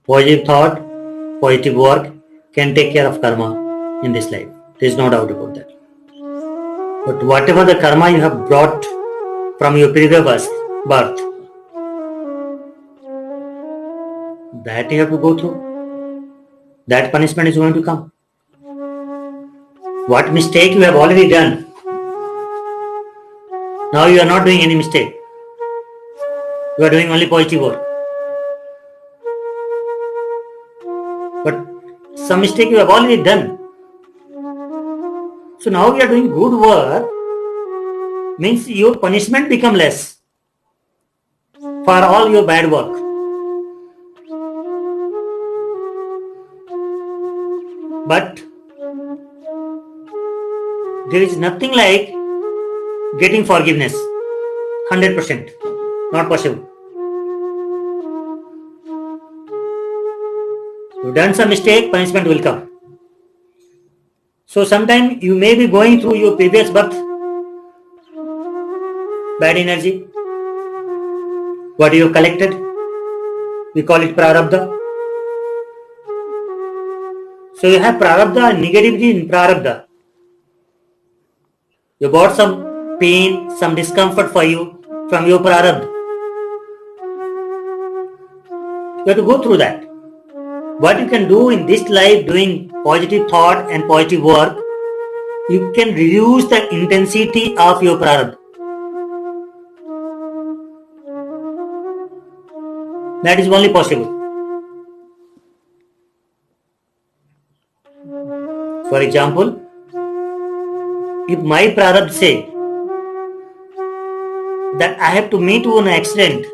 Positive thought, positive work can take care of karma in this life. There is no doubt about that. But whatever the karma you have brought from your previous birth, that you have to go through. That punishment is going to come. What mistake you have already done, now you are not doing any mistake. You are doing only positive work. But some mistake you have already done. So now you are doing good work, means your punishment become less for all your bad work. But there is nothing like getting forgiveness. 100%. Not possible. You've done some mistake, punishment will come. So sometimes you may be going through your previous birth, bad energy, what you have collected, we call it prarabdha. So you have prarabdha and negativity in prarabdha. You got some pain, some discomfort for you from your prarabdha. You have to go through that. What you can do in this life, doing positive thought and positive work, you can reduce the intensity of your prarabdha. That is only possible. For example, if my prarabdha say that I have to meet an accident,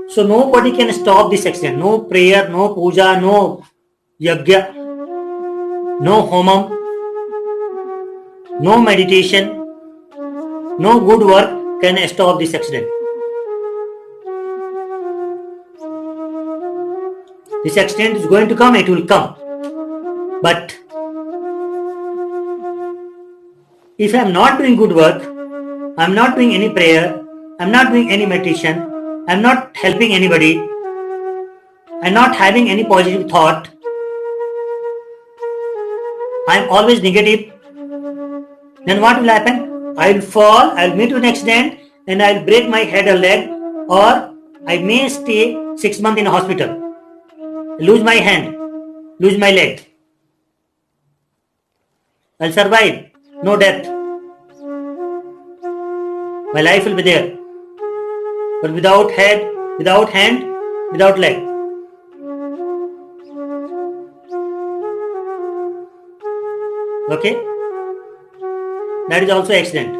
so nobody can stop this accident. No prayer, no puja, no yajna, no homam, no meditation, no good work can stop this accident. This accident is going to come, it will come. But if I am not doing good work, I am not doing any prayer, I am not doing any meditation, I am not helping anybody, I am not having any positive thought, I am always negative, then what will happen? I will fall, I will meet with an accident and I will break my head or leg, or I may stay 6 months in a hospital, lose my hand, lose my leg. I'll survive, no death. My life will be there. But without head, without hand, without leg. Okay? That is also accident.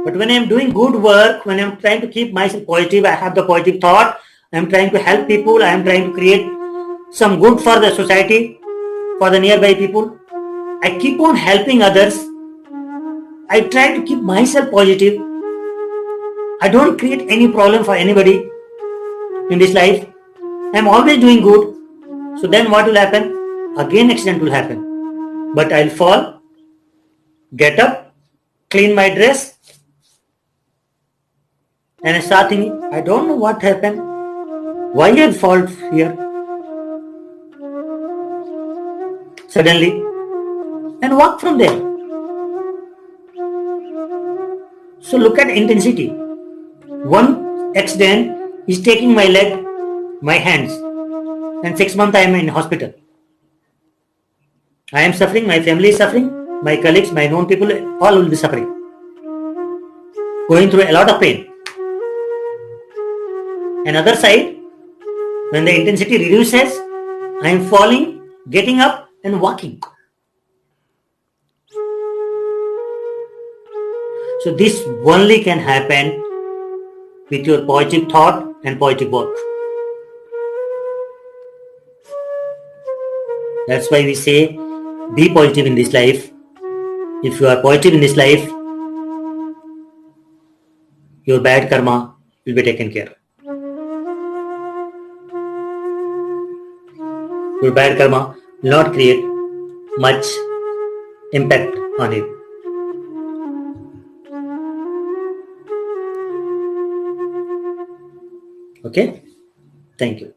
But when I am doing good work, when I am trying to keep myself positive, I have the positive thought, I am trying to help people, I am trying to create some good for the society, for the nearby people. I keep on helping others. I try to keep myself positive. I don't create any problem for anybody in this life. I am always doing good. So then what will happen? Again accident will happen. But I'll fall, get up, clean my dress, and I start thinking, I don't know what happened. Why I fall here? Suddenly, and walk from there. So look at intensity. One accident is taking my leg, my hands, and 6 months I am in hospital. I am suffering, my family is suffering, my colleagues, my known people, all will be suffering. Going through a lot of pain. Another side, when the intensity reduces, I am falling, getting up and walking. So this only can happen with your positive thought and positive work. That's why we say, be positive in this life. If you are positive in this life, your bad karma will be taken care of. Your bad karma will not create much impact on you. Okay? Thank you.